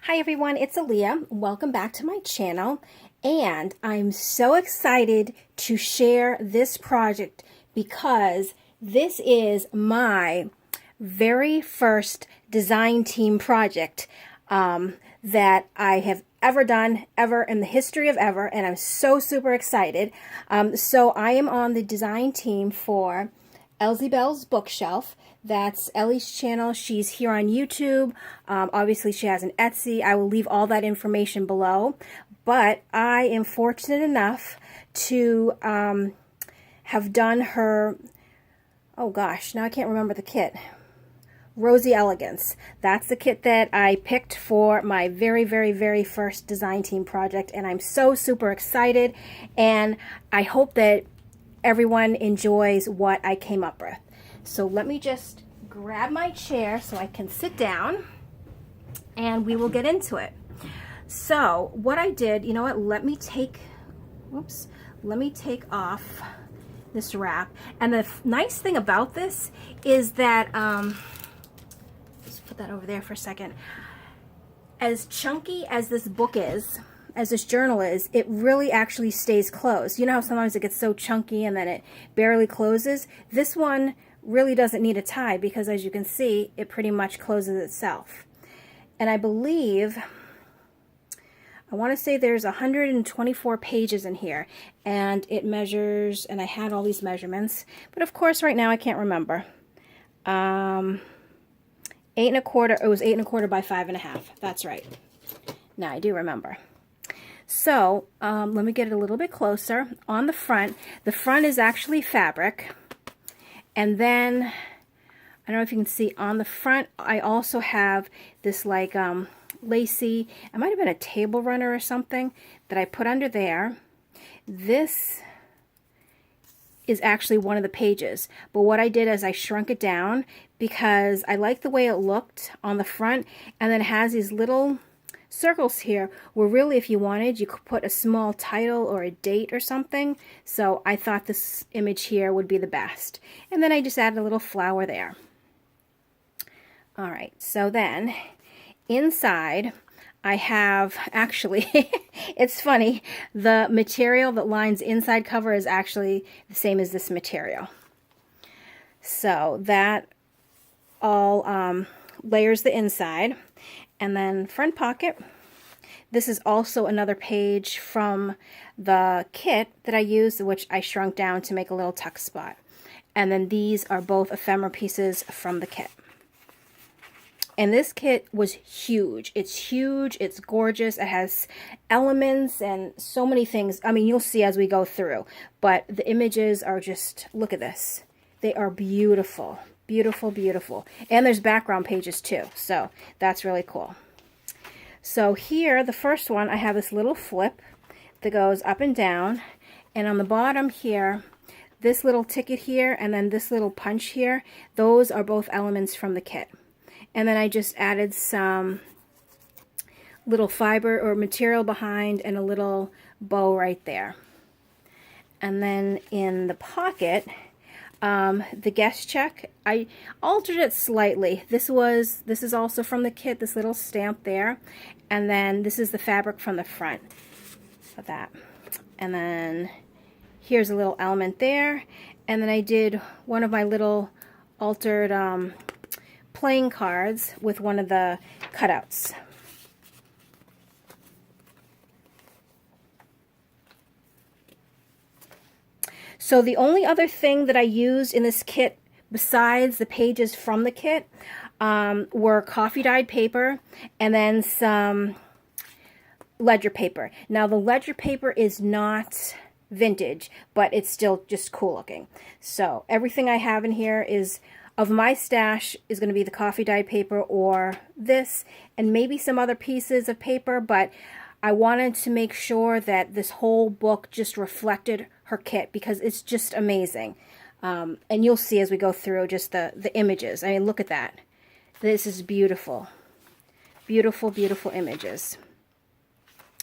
Hi everyone, it's Alia. Welcome back to my channel, and I'm so excited to share this project because this is my very first design team project that I have ever done, ever in the history of ever, and I'm so super excited. So I am on the design team for Bell's Bookshelf. That's Ellie's channel. She's here on YouTube. Obviously, she has an Etsy. I will leave all that information below. But I am fortunate enough to have done her, oh gosh, now I can't remember the kit. Rosy Elegance. That's the kit that I picked for my very first design team project. And I'm so super excited. And I hope that everyone enjoys what I came up with. So let me just grab my chair so I can sit down and we will get into it. So what I did, you know what, let me take off this wrap. And the nice thing about this is that, just put that over there for a second. As chunky as this book is, as this journal is, it really actually stays closed. You know how sometimes it gets so chunky and then it barely closes? This one really doesn't need a tie because, as you can see, it pretty much closes itself. And I believe, I want to say there's 124 pages in here, and it measures, and I had all these measurements, but of course right now I can't remember. 8 1/4, it was 8 1/4 by 5 1/2. That's right. Now I do remember. So let me get it a little bit closer. On the front is actually fabric. And then, I don't know if you can see, on the front, I also have this like lacy, it might have been a table runner or something that I put under there. This is actually one of the pages. But what I did is I shrunk it down because I like the way it looked on the front. And then it has these little circles here where really, if you wanted, you could put a small title or a date or something. So I thought this image here would be the best. And then I just added a little flower there. All right, so then inside I have, actually, it's funny, the material that lines inside cover is actually the same as this material. So that all layers the inside. And then front pocket. This is also another page from the kit that I used, which I shrunk down to make a little tuck spot. And then these are both ephemera pieces from the kit. And this kit was huge. It's huge. It's gorgeous. It has elements and so many things. I mean, you'll see as we go through. But the images are just, look at this. They are beautiful. Beautiful, beautiful. And there's background pages too. So that's really cool. So here, the first one, I have this little flip that goes up and down. And on the bottom here, this little ticket here and then this little punch here, those are both elements from the kit. And then I just added some little fiber or material behind and a little bow right there. And then in the pocket, the guest check, I altered it slightly. This is also from the kit, this little stamp there. And then this is the fabric from the front of that. And then here's a little element there. And then I did one of my little altered playing cards with one of the cutouts. So the only other thing that I used in this kit besides the pages from the kit were coffee dyed paper and then some ledger paper. Now the ledger paper is not vintage, but it's still just cool looking. So everything I have in here is of my stash is going to be the coffee dyed paper or this and maybe some other pieces of paper, but I wanted to make sure that this whole book just reflected her kit because it's just amazing. And you'll see as we go through just the images. I mean, look at that. This is beautiful. Beautiful, beautiful images.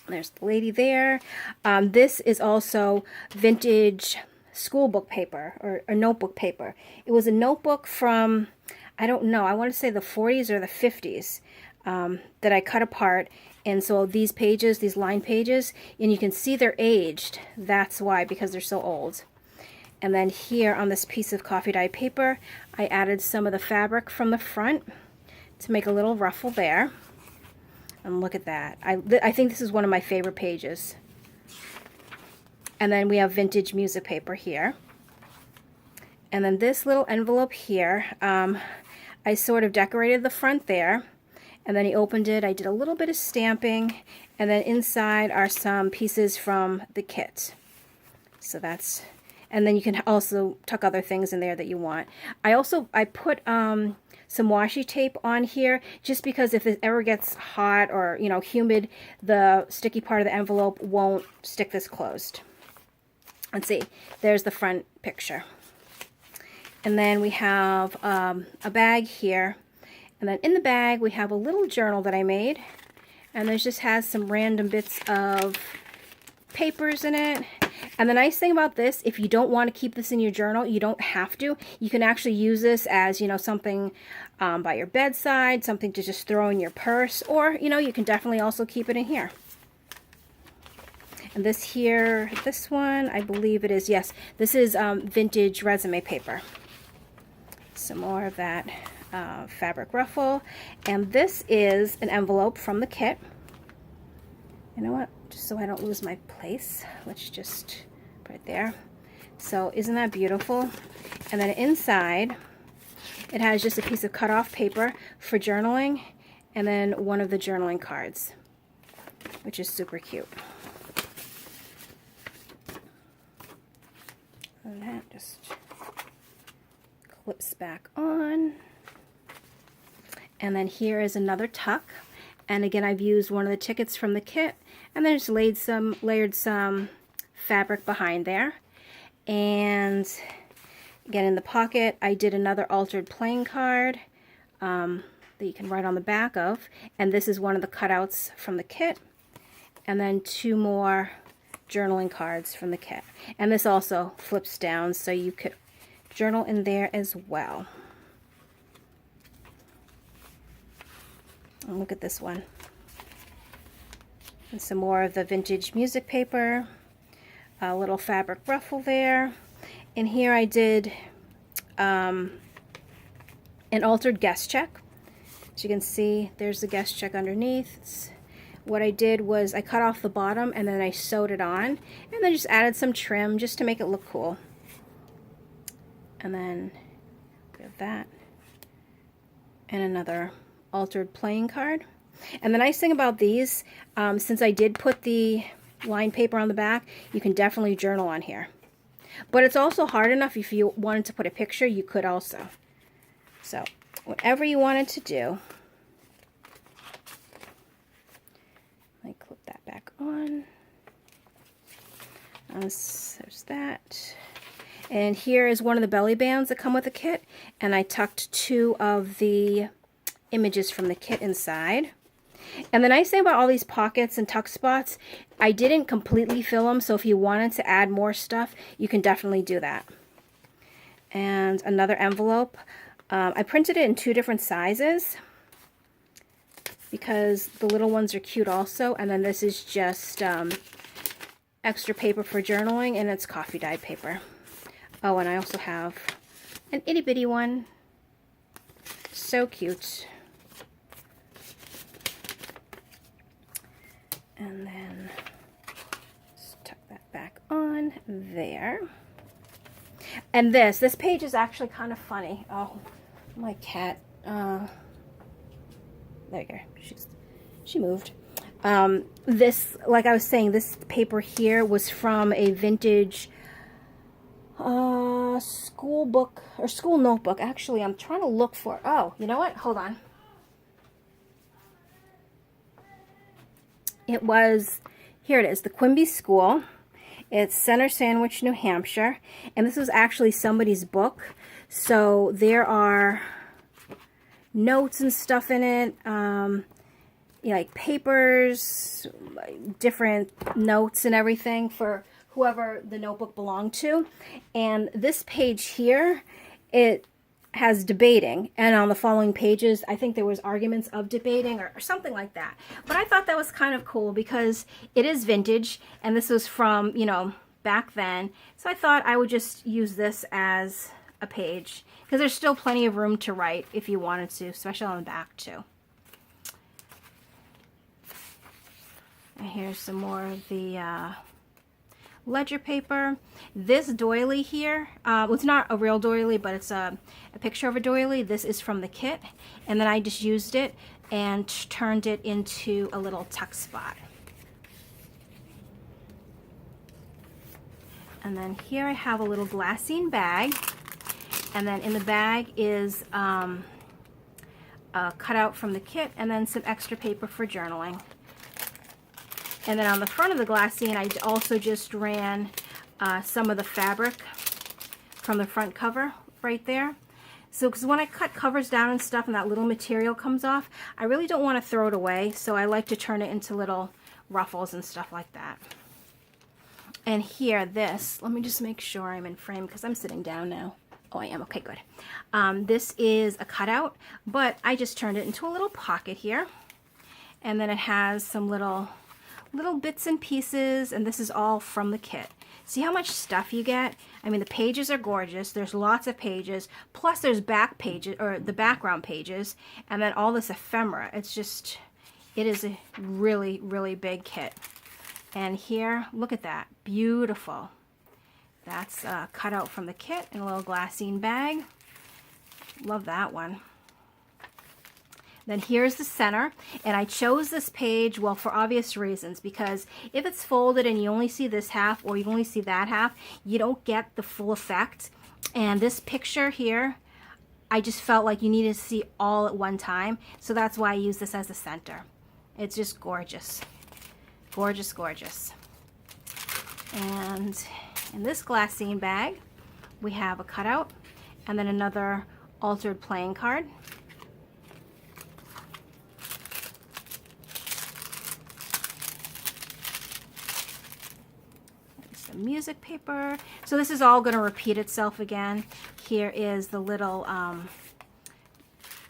There's the lady there. This is also vintage school book paper or notebook paper. It was a notebook from, I don't know, I want to say the 40s or the 50s, that I cut apart. And so these pages, these line pages, and you can see they're aged. That's why, because they're so old. And then here on this piece of coffee dye paper, I added some of the fabric from the front to make a little ruffle there. And look at that. I think this is one of my favorite pages. And then we have vintage music paper here. And then this little envelope here, I sort of decorated the front there. And then he opened it. I did a little bit of stamping. And then inside are some pieces from the kit. So that's... And then you can also tuck other things in there that you want. I put some washi tape on here just because if it ever gets hot or, you know, humid, the sticky part of the envelope won't stick this closed. Let's see. There's the front picture. And then we have a bag here. And then in the bag we have a little journal that I made. And this just has some random bits of papers in it. And the nice thing about this, if you don't want to keep this in your journal, you don't have to. You can actually use this as, you know, something by your bedside, something to just throw in your purse, or, you know, you can definitely also keep it in here. And this here, this one, I believe it is, yes, this is vintage resume paper. Some more of that fabric ruffle. And this is an envelope from the kit. You know what? Just so I don't lose my place, let's just put it there. So isn't that beautiful? And then inside it has just a piece of cut off paper for journaling, and then one of the journaling cards, which is super cute. And that just clips back on. And then here is another tuck. And again, I've used one of the tickets from the kit, and then just layered some fabric behind there. And again, in the pocket, I did another altered playing card that you can write on the back of. And this is one of the cutouts from the kit. And then 2 more journaling cards from the kit. And this also flips down, so you could journal in there as well. And look at this one. And some more of the vintage music paper. A little fabric ruffle there. And here I did an altered guest check. As you can see, there's the guest check underneath. What I did was I cut off the bottom and then I sewed it on. And then just added some trim just to make it look cool. And then we have that. And another altered playing card. And the nice thing about these, since I did put the line paper on the back, you can definitely journal on here. But it's also hard enough if you wanted to put a picture, you could also. So whatever you wanted to do, I clip that back on. There's that. And here is one of the belly bands that come with the kit, and I tucked 2 of the images from the kit inside. And the nice thing about all these pockets and tuck spots, I didn't completely fill them, so if you wanted to add more stuff, you can definitely do that. And another envelope. I printed it in 2 different sizes because the little ones are cute also. And then this is just extra paper for journaling, and it's coffee dye paper. Oh, and I also have an itty bitty one. So cute. And then just tuck that back on there. And this page is actually kind of funny. Oh, my cat. There you go. She moved. This, like I was saying, this paper here was from a vintage school book or school notebook. Actually, I'm trying to look for. Oh, you know what? Hold on. It was, here it is, the Quimby School. It's Center Sandwich, New Hampshire. And this was actually somebody's book. So there are notes and stuff in it, you know, like papers, different notes and everything for whoever the notebook belonged to. And this page here, it has debating, and on the following pages, I think there was arguments of debating or something like that. But I thought that was kind of cool because it is vintage, and this was from, you know, back then. So I thought I would just use this as a page because there's still plenty of room to write if you wanted to, especially on the back too. And here's some more of the ledger paper. This doily here, well, it's not a real doily, but it's a picture of a doily. This is from the kit, and then I just used it and turned it into a little tuck spot. And then here I have a little glassine bag, and then in the bag is a cutout from the kit, and then some extra paper for journaling. And then on the front of the glassine, I also just ran some of the fabric from the front cover right there. So, because when I cut covers down and stuff and that little material comes off, I really don't want to throw it away. So I like to turn it into little ruffles and stuff like that. And here, this, let me just make sure I'm in frame because I'm sitting down now. Oh, I am. Okay, good. This is a cutout, but I just turned it into a little pocket here. And then it has some little bits and pieces, and this is all from the kit. See how much stuff you get? I mean, the pages are gorgeous. There's lots of pages, plus there's back pages, or the background pages, and then all this ephemera. It's just, it is a really, really big kit. And here, look at that, beautiful. That's cut out from the kit in a little glassine bag. Love that one. Then here's the center, and I chose this page, well, for obvious reasons, because if it's folded and you only see this half or you only see that half, you don't get the full effect. And this picture here, I just felt like you needed to see all at one time, so that's why I use this as the center. It's just gorgeous. Gorgeous, gorgeous. And in this glassine bag, we have a cutout and then another altered playing card. Some music paper. So this is all going to repeat itself again. Here is the little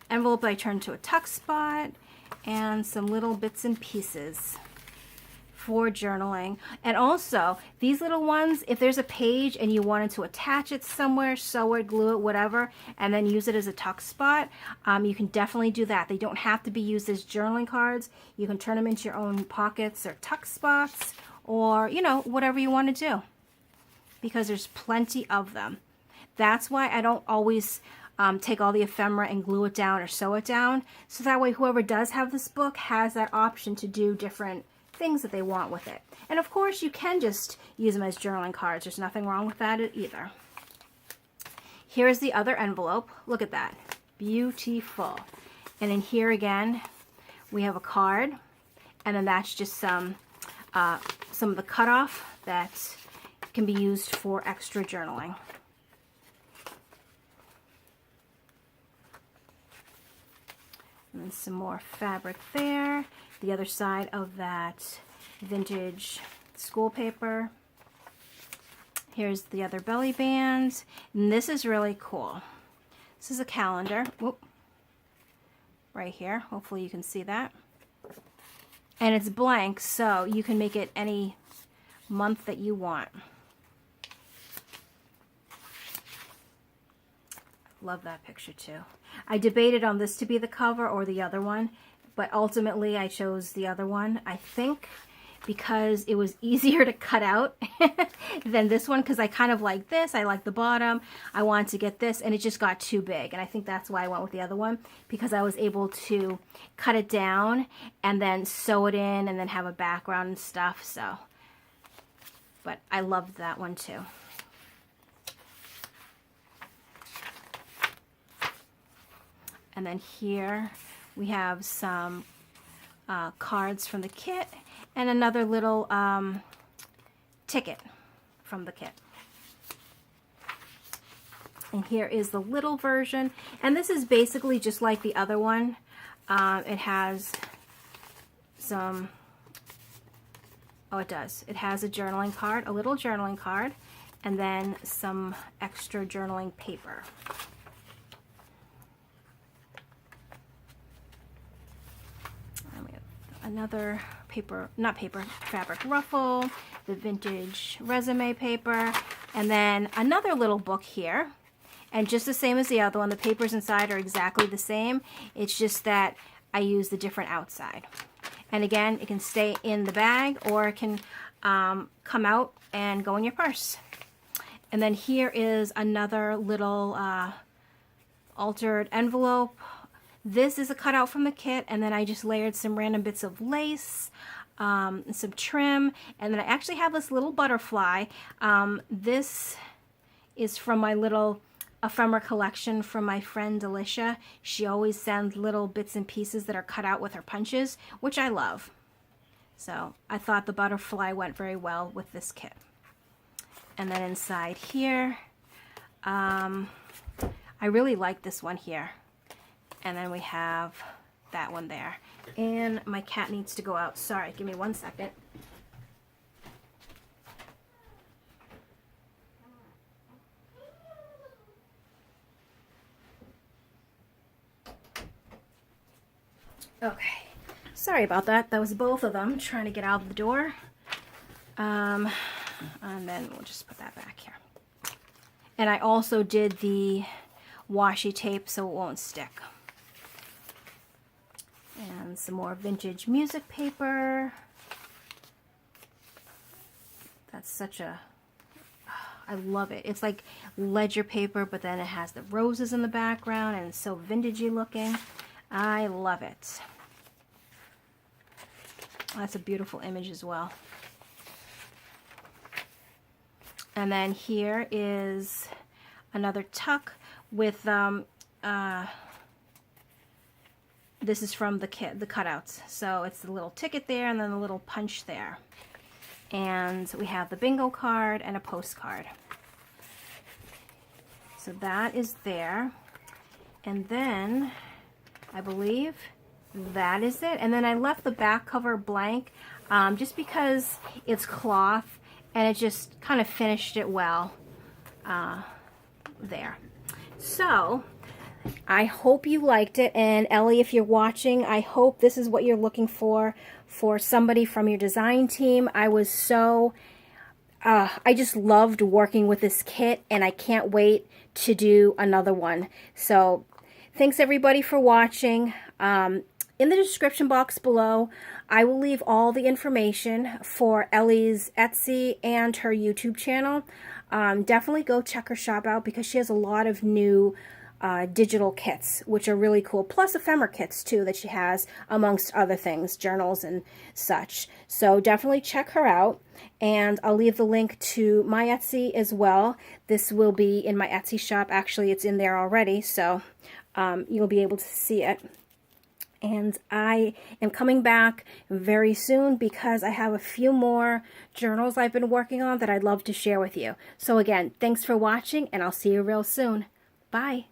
envelope I turned to a tuck spot, and some little bits and pieces for journaling. And also these little ones, if there's a page and you wanted to attach it somewhere, sew it, glue it, whatever, and then use it as a tuck spot, you can definitely do that. They don't have to be used as journaling cards. You can turn them into your own pockets or tuck spots, or, you know, whatever you want to do, because there's plenty of them. That's why I don't always take all the ephemera and glue it down or sew it down, so that way whoever does have this book has that option to do different things that they want with it. And of course you can just use them as journaling cards. There's nothing wrong with that either. Here's the other envelope. Look at that. Beautiful. And in here again we have a card, and then that's just some of the cutoff that can be used for extra journaling. And then some more fabric there. The other side of that vintage school paper. Here's the other belly band. And this is really cool. This is a calendar. Whoop. Right here. Hopefully you can see that. And it's blank, so you can make it any month that you want. Love that picture too. I debated on this to be the cover or the other one, but ultimately I chose the other one, I think, because it was easier to cut out than this one, because I kind of like this. I like the bottom. I wanted to get this, and it just got too big, and I think that's why I went with the other one, because I was able to cut it down and then sew it in and then have a background and stuff. So, but I loved that one too. And then here we have some cards from the kit and another little ticket from the kit. And here is the little version. And this is basically just like the other one. It has some, oh, it does. It has a journaling card, a little journaling card, and then some extra journaling paper. another fabric ruffle, the vintage resume paper, and then another little book here. And just the same as the other one, the papers inside are exactly the same. It's just that I use the different outside. And again, it can stay in the bag or it can come out and go in your purse. And then here is another little altered envelope. This is a cutout from the kit, and then I just layered some random bits of lace, some trim, and then I actually have this little butterfly. This is from my little ephemera collection from my friend Alicia. She always sends little bits and pieces that are cut out with her punches, which I love. So I thought the butterfly went very well with this kit. And then inside here, I really like this one here. And then we have that one there. And my cat needs to go out. Sorry, give me 1 second. Okay, sorry about that. That was both of them trying to get out of the door. And then we'll just put that back here. And I also did the washi tape so it won't stick. And some more vintage music paper. That's such a, I love it. It's like ledger paper, but then it has the roses in the background and it's so vintagey looking. I love it. That's a beautiful image as well. And then here is another tuck with this is from the kit, the cutouts. So it's the little ticket there and then the little punch there. And we have the bingo card and a postcard. So that is there. And then I believe that is it. And then I left the back cover blank just because it's cloth and it just kind of finished it well there. So I hope you liked it, and Ellie, if you're watching, I hope this is what you're looking for somebody from your design team. I was so, I just loved working with this kit, and I can't wait to do another one. So thanks everybody for watching. In the description box below, I will leave all the information for Ellie's Etsy and her YouTube channel. Definitely go check her shop out because she has a lot of new digital kits, which are really cool, plus ephemera kits too that she has, amongst other things, journals and such. So definitely check her out, and I'll leave the link to my Etsy as well. This will be in my Etsy shop. Actually, it's in there already, so you'll be able to see it. And I am coming back very soon because I have a few more journals I've been working on that I'd love to share with you. So again, thanks for watching, and I'll see you real soon. Bye.